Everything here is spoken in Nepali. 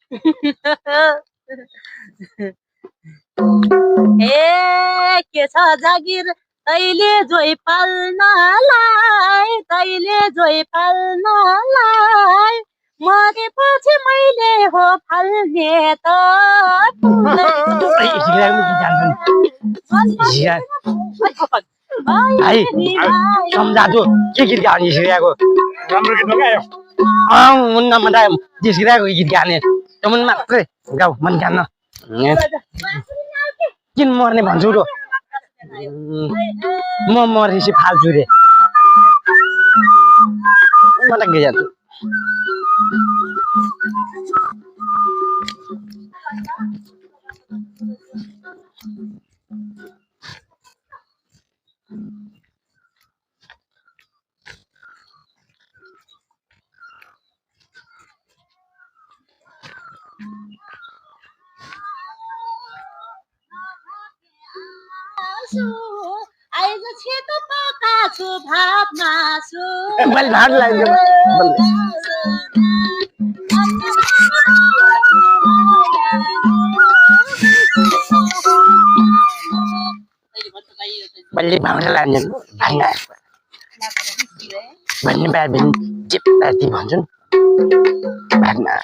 ए के छ जागिर तैले जोइ पाल्नलाई तैले जोइ पाल्नलाई मरेपछि मैले हो फाल्ने त भाइ सम्झा तँ के गीत गाउने निस्किरहेको राम्रो गीत नगायो हुन्न म त निस्किरहेको गीत गाने तँ मात्रै गाउ मन गान्न किन मर्ने भन्छु र म मरेपछि फाल्छु रे म त गइहाल्छु आइज छिटो पकाछु भात मासु मैले भात लाग्यो बल्ली भाउना लाग्ने भाङ्गा भन्ने बाबी चिप्पाती भन्छन् भातमा